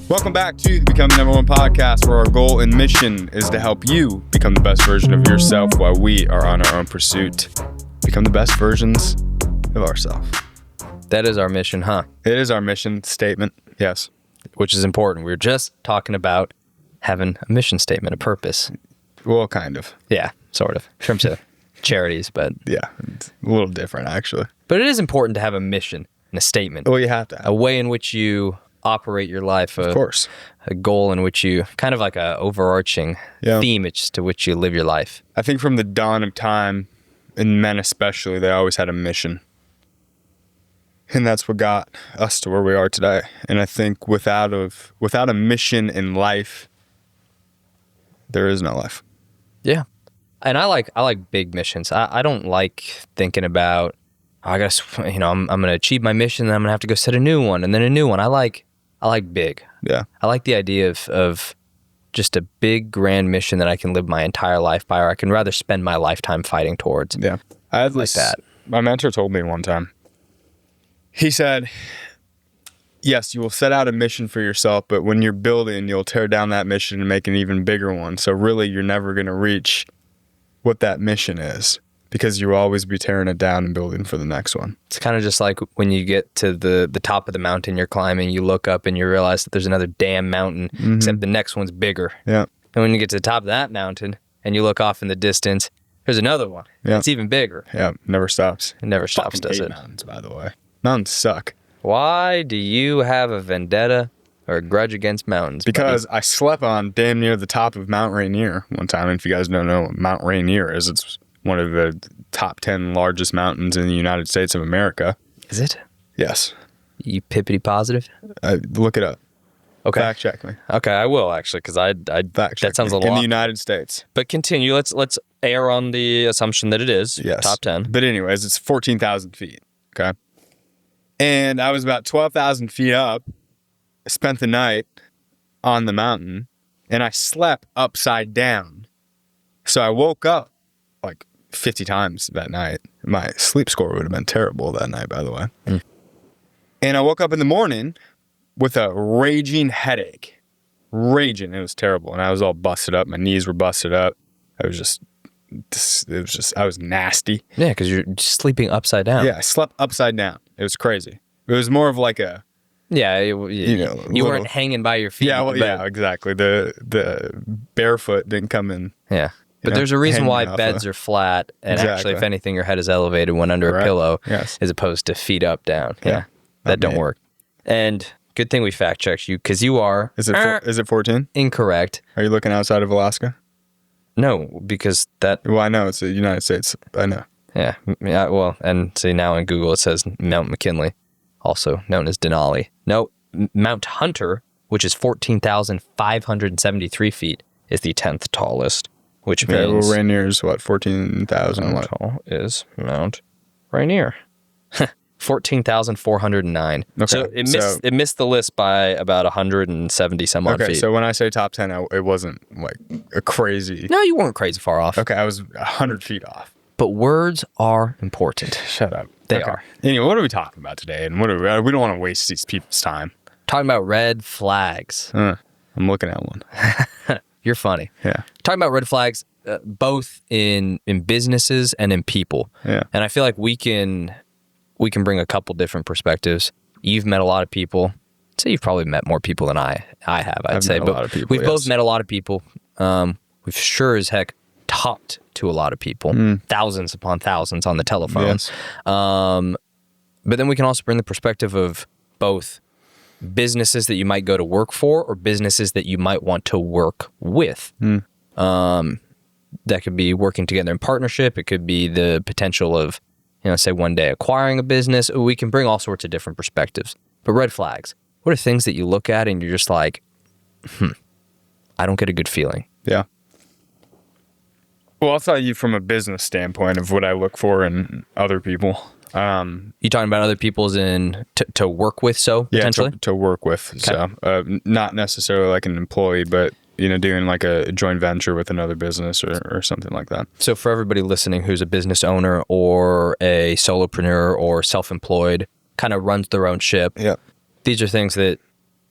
Welcome back to the Become the Number One podcast, where our goal and mission is to help you become the best version of yourself while we are on our own pursuit. Become the best versions of ourselves. That is our mission, huh? It is our mission statement, yes. Which is important. We were just talking about having a mission statement, a purpose. Well, kind of. Yeah, sort of. In terms of charities, but... Yeah, it's a little different, actually. But it is important to have a mission and a statement. Well, you have to have a way in which you operate your life. Of course. A goal in which you... Kind of like a overarching theme to which you live your life. I think from the dawn of time, and men especially, they always had a mission. And that's what got us to where we are today. And I think without a mission in life, there is no life. Yeah. And I like big missions. I don't like thinking about, I guess, I'm going to achieve my mission, then I'm going to have to go set a new one, and then a new one. I like big. Yeah. I like the idea of just a big, grand mission that I can live my entire life by, or I can rather spend my lifetime fighting towards. Yeah. I had like that. My mentor told me one time, he said, yes, you will set out a mission for yourself, but when you're building, you'll tear down that mission and make an even bigger one. So really, you're never going to reach what that mission is, because you'll always be tearing it down and building for the next one. It's kind of just like when you get to the top of the mountain you're climbing, you look up and you realize that there's another damn mountain, except the next one's bigger. Yeah. And when you get to the top of that mountain and you look off in the distance, there's another one. Yeah. It's even bigger. Yeah, never stops. It never stops, does it? Mountains, by the way. Mountains suck. Why do you have a vendetta or a grudge against mountains? Because buddy? I slept on damn near the top of Mount Rainier one time. And if you guys don't know what Mount Rainier is, it's one of the top 10 largest mountains in the United States of America. Is it? Yes. You pippity positive? Look it up. Okay. Fact check me. Okay, I will actually, because that sounds a lot. In the United States. But continue. Let's err on the assumption that it is top 10. But anyways, it's 14,000 feet. Okay. And I was about 12,000 feet up. I spent the night on the mountain, and I slept upside down. So I woke up like 50 times that night. My sleep score would have been terrible that night, by the way. And I woke up in the morning with a raging headache. Raging. It was terrible. And I was all busted up. My knees were busted up. I was nasty. Yeah, because you're sleeping upside down. Yeah, I slept upside down. It was crazy. It was more of like a... Yeah, you weren't hanging by your feet. Yeah, well, yeah, exactly. The barefoot didn't come in. Yeah. But there's a reason why beds are flat, and actually, if anything, your head is elevated when under a pillow, as opposed to feet up, down. Yeah, that don't work. And good thing we fact checked you, because you are... Is it 14? Incorrect. Are you looking outside of Alaska? No, because that... Well, I know it's the United States. I know. Yeah. Well, and see, now in Google it says Mount McKinley, also known as Denali. No, Mount Hunter, which is 14,573 feet, is the 10th tallest. Which means... Well, Rainier is what, 14,000? How tall is Mount Rainier? 14,409. Okay, so it missed the list by about 170 some odd feet. Okay, so when I say top 10, it wasn't like a crazy... No, you weren't crazy far off. Okay, I was 100 feet off. But words are important. Shut up. They are. Anyway, what are we talking about today? And we don't want to waste these people's time. Talking about red flags. I'm looking at one. You're funny. Yeah. Talking about red flags, both in businesses and in people. Yeah. And I feel like we can bring a couple different perspectives. You've met a lot of people. I'd say you've probably met more people than I have. I've met a lot of people. We've both met a lot of people. We've sure as heck talked to a lot of people, thousands upon thousands on the telephone. Yes. But then we can also bring the perspective of both businesses that you might go to work for or businesses that you might want to work with. That could be working together in partnership. It could be the potential of, say one day acquiring a business. We can bring all sorts of different perspectives. But red flags, what are things that you look at and you're just like, I don't get a good feeling? Yeah. Well, I'll tell you from a business standpoint of what I look for in other people. You talking about other people's to work with, potentially? To work with. Okay. So not necessarily like an employee, but doing like a joint venture with another business or something like that. So for everybody listening who's a business owner or a solopreneur or self-employed, kind of runs their own ship. Yeah. These are things that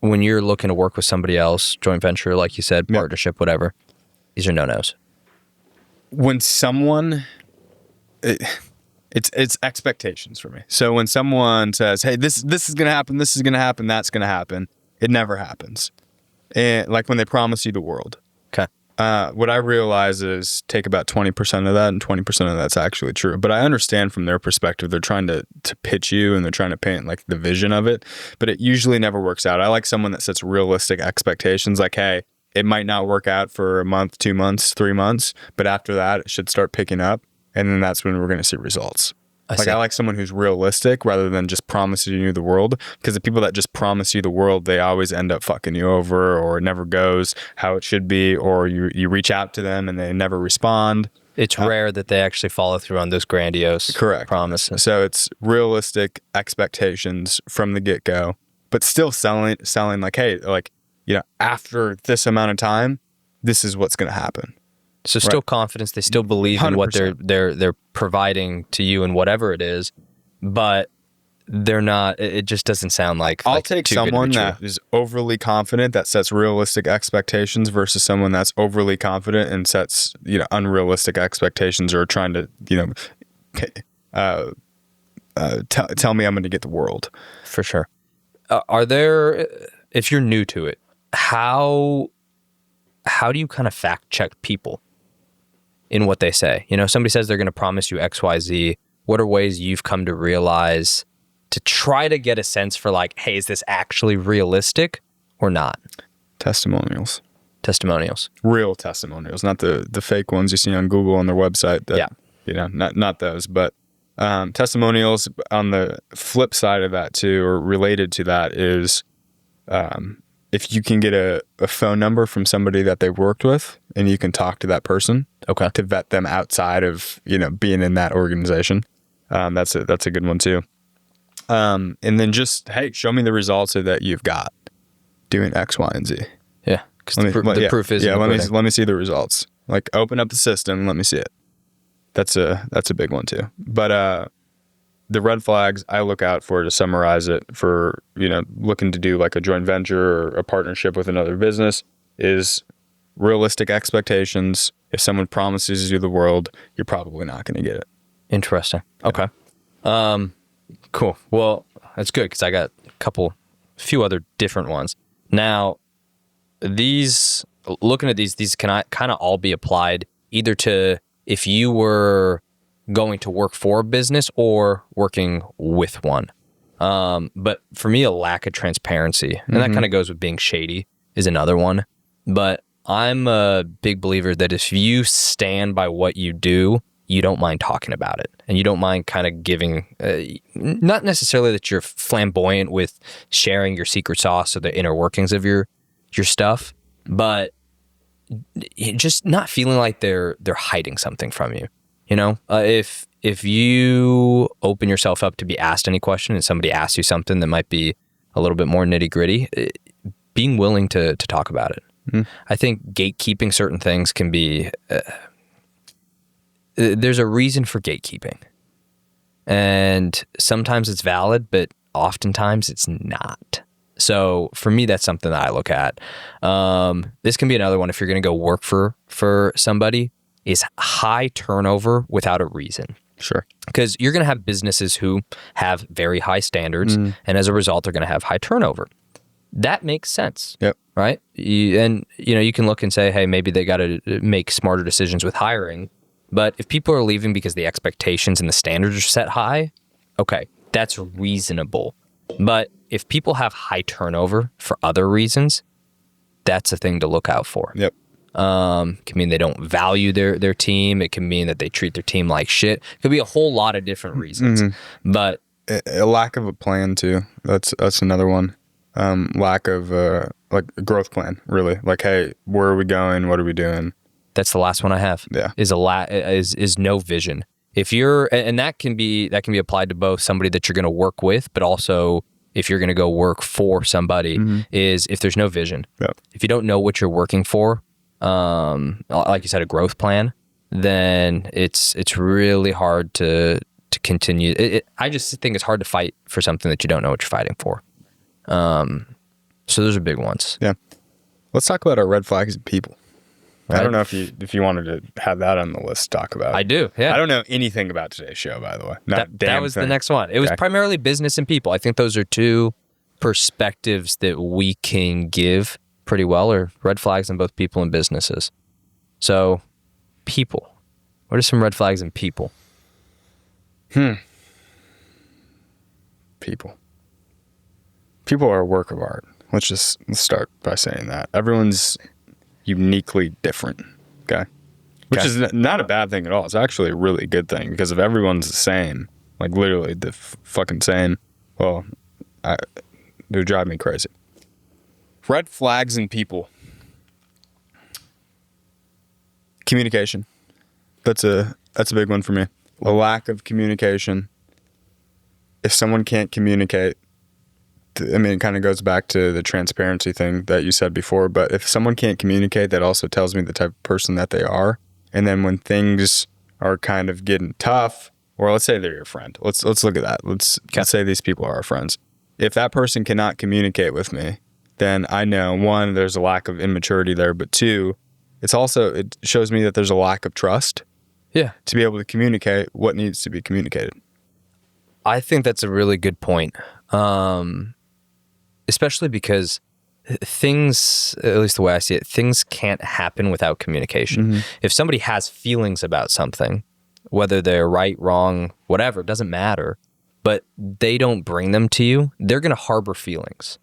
when you're looking to work with somebody else, joint venture, like you said, partnership, whatever, these are no-nos. When someone, it's expectations for me. So when someone says, hey, this is going to happen, this is going to happen, that's going to happen, it never happens. And like when they promise you the world. Okay. What I realize is take about 20% of that, and 20% of that's actually true. But I understand from their perspective, they're trying to pitch you and they're trying to paint like the vision of it, but it usually never works out. I like someone that sets realistic expectations, like, hey, it might not work out for a month, 2 months, 3 months, but after that, it should start picking up. And then that's when we're going to see results. I like someone who's realistic rather than just promising you the world, because the people that just promise you the world, they always end up fucking you over, or it never goes how it should be, or you reach out to them and they never respond. It's rare that they actually follow through on those grandiose promises. So it's realistic expectations from the get-go, but still selling like, hey, like, after this amount of time, this is what's going to happen. So still confidence, they still believe in what they're providing to you and whatever it is, but they're not, it just doesn't sound like I'll take someone that is overly confident that sets realistic expectations versus someone that's overly confident and sets, unrealistic expectations, or trying to, tell me I'm going to get the world. For sure. Are there, if you're new to it, how do you kind of fact check people in what they say? Somebody says they're going to promise you X, Y, Z. What are ways you've come to realize to try to get a sense for like, hey, is this actually realistic or not? Testimonials. Real testimonials, not the fake ones you see on Google on their website. Not those, but testimonials. On the flip side of that too, or related to that, is if you can get a phone number from somebody that they've worked with and you can talk to that person, to vet them outside of, being in that organization. That's a good one too. And then just, hey, show me the results that you've got doing X, Y, and Z. Yeah. Because the proof is, let me see the results. Like, open up the system, let me see it. That's a big one too. But, the red flags I look out for, to summarize it, for, looking to do like a joint venture or a partnership with another business, is realistic expectations. If someone promises you the world, you're probably not going to get it. Interesting. Okay. Cool. Well, that's good, because I got a few other different ones. Now, looking at these can kind of all be applied either to if you were going to work for a business or working with one. But for me, a lack of transparency, and that kind of goes with being shady, is another one. But I'm a big believer that if you stand by what you do, you don't mind talking about it, and you don't mind kind of giving, not necessarily that you're flamboyant with sharing your secret sauce or the inner workings of your stuff, but just not feeling like they're hiding something from you. If you open yourself up to be asked any question and somebody asks you something that might be a little bit more nitty gritty, being willing to talk about it. I think gatekeeping certain things can be, there's a reason for gatekeeping, and sometimes it's valid, but oftentimes it's not. So for me, that's something that I look at. This can be another one. If you're going to go work for somebody, is high turnover without a reason. Sure. Because you're going to have businesses who have very high standards, and as a result, they're going to have high turnover. That makes sense. Yep. Right? You can look and say, hey, maybe they got to make smarter decisions with hiring. But if people are leaving because the expectations and the standards are set high, okay, that's reasonable. But if people have high turnover for other reasons, that's a thing to look out for. Yep. Can mean they don't value their team. It can mean that they treat their team like shit. It could be a whole lot of different reasons. But a lack of a plan too. That's another one. Lack of like a growth plan, really. Like, hey, where are we going? What are we doing? That's the last one I have. Yeah. Is no vision. If you're, and that can be applied to both somebody that you're going to work with, but also if you're going to go work for somebody, is if there's no vision. Yep. If you don't know what you're working for, like you said, a growth plan, then it's really hard to continue. I just think it's hard to fight for something that you don't know what you're fighting for. So those are big ones. Yeah. Let's talk about our red flags in people. I don't know if you wanted to have that on the list to talk about. I do, yeah. I don't know anything about today's show, by the way. That was the next one. It was primarily business and people. I think those are two perspectives that we can give pretty well, or red flags in both people and businesses. So, people. What are some red flags in people? People. People are a work of art. Let's start by saying that. Everyone's uniquely different, okay? Which is not a bad thing at all. It's actually a really good thing, because if everyone's the same, like literally the fucking same, well, it would drive me crazy. Red flags in people. Communication. That's a big one for me. A lack of communication. If someone can't communicate, I mean, it kind of goes back to the transparency thing that you said before, but if someone can't communicate, that also tells me the type of person that they are. And then when things are kind of getting tough, or let's say they're your friend. Let's look at that. Let's say these people are our friends. If that person cannot communicate with me, then I know, one, there's a lack of immaturity there, but two, it shows me that there's a lack of trust. Yeah. To be able to communicate what needs to be communicated. I think that's a really good point. Especially because things, at least the way I see it, things can't happen without communication. Mm-hmm. If somebody has feelings about something, whether they're right, wrong, whatever, it doesn't matter, but they don't bring them to you, they're going to harbor feelings.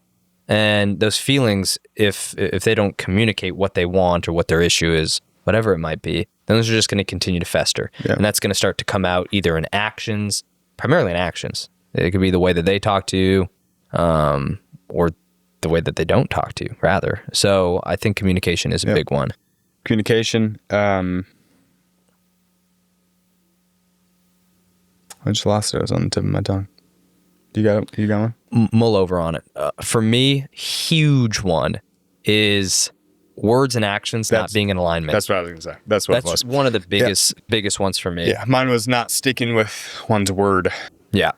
And those feelings, if they don't communicate what they want or what their issue is, whatever it might be, then those are just going to continue to fester. Yeah. And that's going to start to come out either in actions, primarily in actions. It could be the way that they talk to you, or the way that they don't talk to you, rather. So I think communication is a big one. Communication. I just lost it. It was on the tip of my tongue. You got one? Mull over on it. For me, huge one is words and actions not being in alignment. That's what I was going to say. That's one of the biggest ones for me. Yeah, mine was not sticking with one's word. Yeah.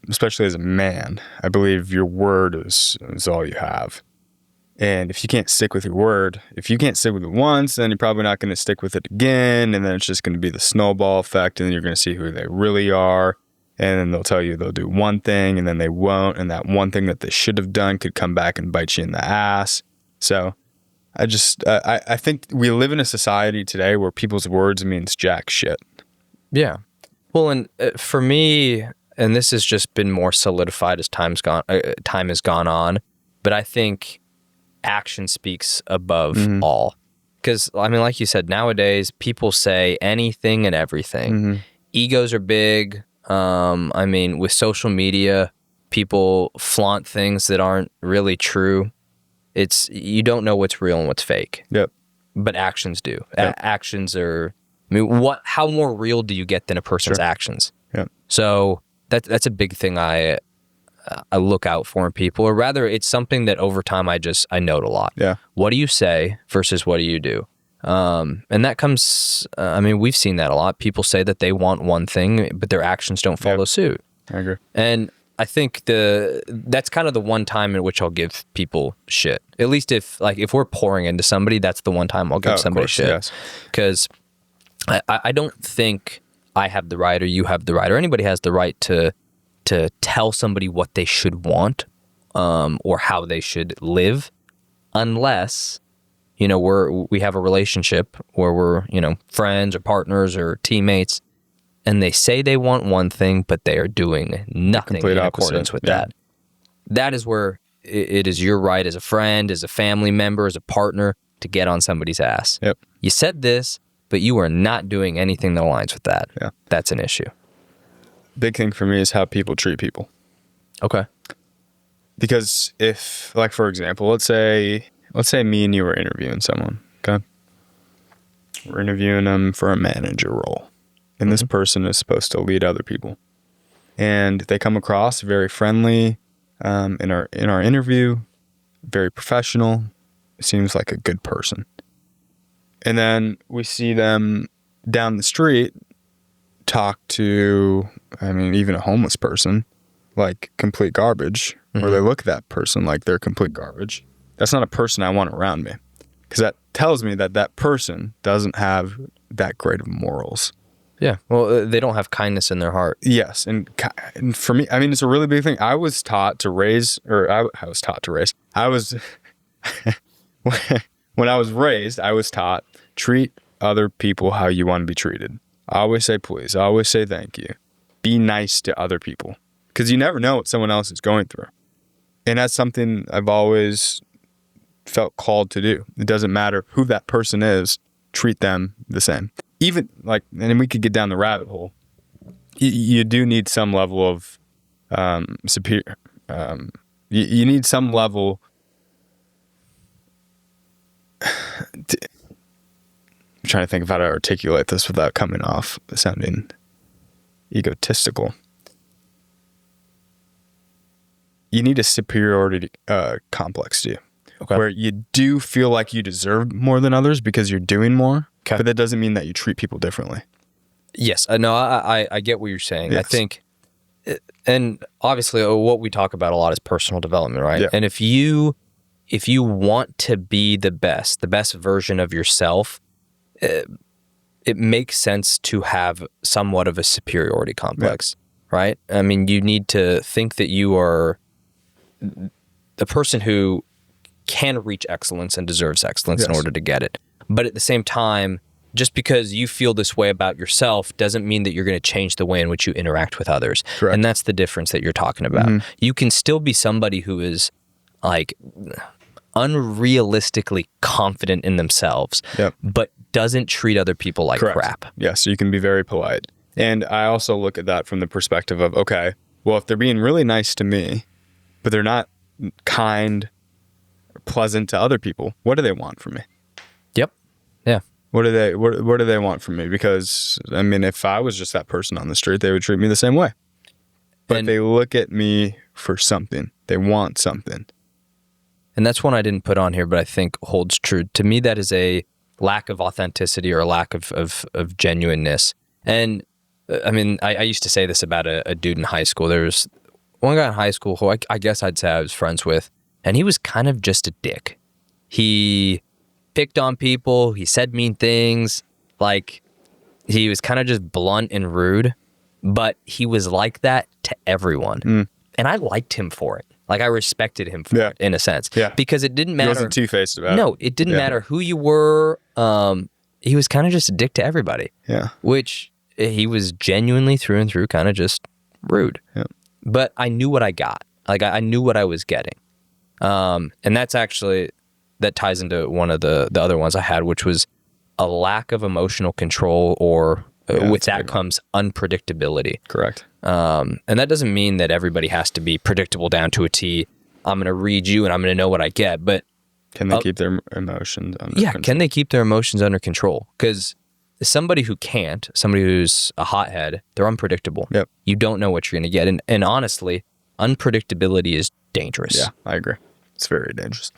Especially as a man, I believe your word is all you have. And if you can't stick with your word, if you can't stick with it once, then you're probably not going to stick with it again. And then it's just going to be the snowball effect. And then you're going to see who they really are. And then they'll tell you they'll do one thing and then they won't. And that one thing that they should have done could come back and bite you in the ass. So I think we live in a society today where people's words means jack shit. Yeah. Well, and for me, and this has just been more solidified as time has gone on, but I think action speaks above all. Because, I mean, like you said, nowadays people say anything and everything. Mm-hmm. Egos are big. I mean, with social media, people flaunt things that aren't really true. You don't know what's real and what's fake. Yep. But actions do. Yep. Actions are, I mean, how more real do you get than a person's actions? Yep. So that's a big thing I look out for in people, or rather it's something that over time I note a lot. Yeah. What do you say versus what do you do? And that comes, I mean, we've seen that a lot. People say that they want one thing, but their actions don't follow suit. I agree. And I think that's kind of the one time in which I'll give people shit. At least if we're pouring into somebody, that's the one time I'll give somebody shit. Because I don't think I have the right or you have the right or anybody has the right to tell somebody what they should want, or how they should live, unless, we have a relationship where we're, friends or partners or teammates, and they say they want one thing, but they are doing nothing in accordance with that. That is where it is your right as a friend, as a family member, as a partner to get on somebody's ass. Yep. You said this, but you are not doing anything that aligns with that. Yeah. That's an issue. Big thing for me is how people treat people. Okay. Because if, like, for example, let's say me and you were interviewing someone, okay? We're interviewing them for a manager role. And this person is supposed to lead other people. And they come across very friendly in our interview, very professional. Seems like a good person. And then we see them down the street talk to, even a homeless person, like complete garbage, or they look at that person like they're complete garbage, that's not a person I want around me. Because that tells me that that person doesn't have that great of morals. Yeah. Well, they don't have kindness in their heart. Yes. And for me, I mean, it's a really big thing. I was taught to raise, when I was raised, I was taught, treat other people how you want to be treated. I always say please. I always say thank you. Be nice to other people. Because you never know what someone else is going through. And that's something I've always felt called to do. It doesn't matter who that person is, treat them the same. Even like, and we could get down the rabbit hole. You do need some level of superior. You need some level. I'm trying to think of how to articulate this without coming off sounding egotistical. You need a superiority complex to you. Okay. Where you do feel like you deserve more than others because you're doing more, okay. But that doesn't mean that you treat people differently. Yes, no, I get what you're saying. Yes. I think, and obviously what we talk about a lot is personal development, right? Yeah. And if you want to be the best version of yourself, it makes sense to have somewhat of a superiority complex, yeah. Right? I mean, you need to think that you are the person who can reach excellence and deserves excellence, yes. In order to get it. But at the same time, just because you feel this way about yourself doesn't mean that you're going to change the way in which you interact with others. Correct. And that's the difference that you're talking about. Mm-hmm. You can still be somebody who is like unrealistically confident in themselves, yep. But doesn't treat other people like Correct. Crap. Yeah, so you can be very polite. And I also look at that from the perspective of, okay, well, if they're being really nice to me, but they're not kind or pleasant to other people, what do they want from me? Yep. Yeah. What do they want from me? Because, I mean, if I was just that person on the street, they would treat me the same way. But they look at me for something. They want something. And that's one I didn't put on here, but I think holds true. To me, that is a lack of authenticity or a lack of genuineness. And I mean, I used to say this about a dude in high school. There was one guy in high school who I guess I'd say I was friends with, and he was kind of just a dick. He picked on people. He said mean things. Like, he was kind of just blunt and rude, but he was like that to everyone. Mm. And I liked him for it. Like, I respected him for it, in a sense. Yeah. Because it didn't matter. He wasn't two-faced about it. No, it didn't matter who you were. He was kind of just a dick to everybody. Yeah. Which he was genuinely through and through kind of just rude. Yeah. But I knew what I got. Like, I knew what I was getting. And that's actually, that ties into one of the other ones I had, which was a lack of emotional control, or with that comes unpredictability. Correct. And that doesn't mean that everybody has to be predictable down to a T. I'm going to read you and I'm going to know what I get, but can they keep their emotions under control? Can they keep their emotions under control? Because somebody who can't, somebody who's a hothead, they're unpredictable. Yep. You don't know what you're going to get. And honestly, unpredictability is dangerous. Yeah, I agree. It's very dangerous.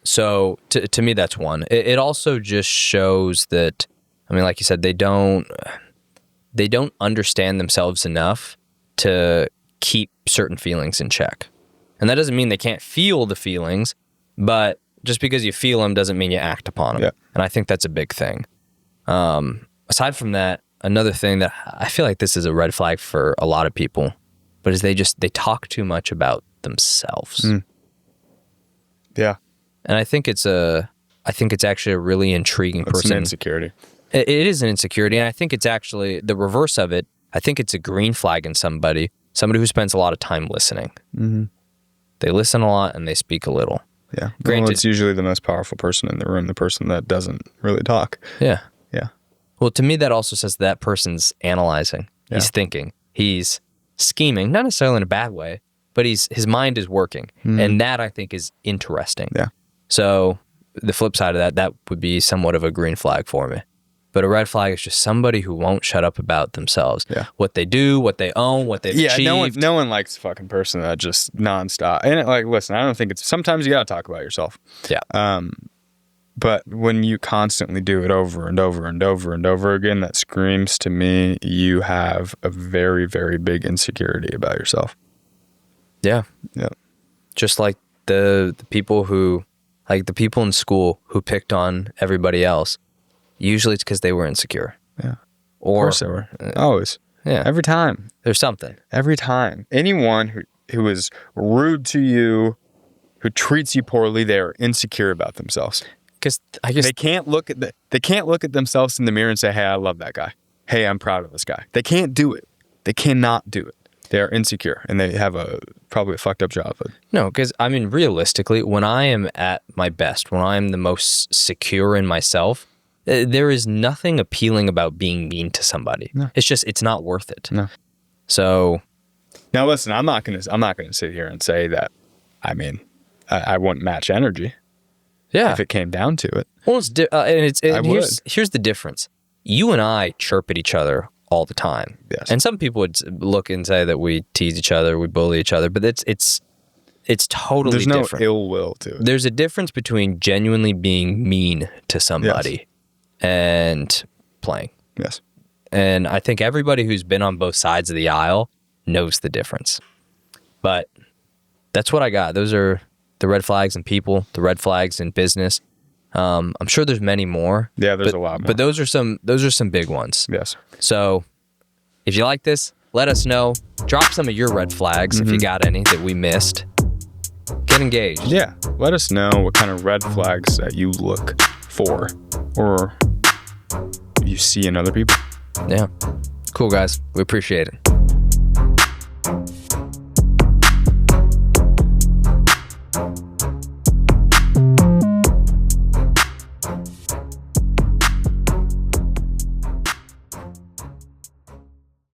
So to me, that's one. It also just shows that, I mean, like you said, they don't understand themselves enough to keep certain feelings in check. And that doesn't mean they can't feel the feelings, but just because you feel them doesn't mean you act upon them. Yeah. And I think that's a big thing. Aside from that, another thing that I feel like this is a red flag for a lot of people, but is they talk too much about themselves. Mm. Yeah. And I think it's actually a really intriguing person. It's an insecurity. It is an insecurity, and I think it's actually the reverse of it. I think it's a green flag in somebody who spends a lot of time listening. Mm-hmm. They listen a lot and they speak a little. Yeah. Granted, well, it's usually the most powerful person in the room, the person that doesn't really talk. Yeah. Yeah. Well, to me, that also says that person's analyzing. Yeah. He's thinking. He's scheming, not necessarily in a bad way, but his mind is working. Mm-hmm. And that, I think, is interesting. Yeah. So the flip side of that would be somewhat of a green flag for me. But a red flag is just somebody who won't shut up about themselves. Yeah. What they do, what they own, what they've achieved. No one likes a fucking person that just nonstop. And listen, I don't think sometimes you gotta talk about yourself. Yeah. But when you constantly do it over and over and over and over again, that screams to me you have a very, very big insecurity about yourself. Yeah. Yeah. Just like the people who, like the people in school who picked on everybody else, usually it's because they were insecure. Yeah. Or, of course they were. Always. Yeah. Every time. There's something. Every time. Anyone who is rude to you, who treats you poorly, they're insecure about themselves. Because I guess they can't look at themselves in the mirror and say, "Hey, I love that guy. Hey, I'm proud of this guy." They can't do it. They cannot do it. They are insecure, and they have probably a fucked up job. No, because I mean, realistically, when I am at my best, when I am the most secure in myself, there is nothing appealing about being mean to somebody. No. It's not worth it. No. So now, listen, I'm not gonna sit here and say that. I mean, I wouldn't match energy. Yeah. If it came down to it. Well, here's the difference. You and I chirp at each other all the time. Yes. And some people would look and say that we tease each other, we bully each other, but it's totally different. There's no ill will to it. There's a difference between genuinely being mean to somebody and playing. Yes. And I think everybody who's been on both sides of the aisle knows the difference. But that's what I got. Those are the red flags in people, the red flags in business. I'm sure there's many more. Yeah, there's a lot more. But those are some big ones. Yes. So if you like this, let us know. Drop some of your red flags if you got any that we missed. Get engaged. Yeah. Let us know what kind of red flags that you look for or you see in other people. Yeah. Cool, guys. We appreciate it.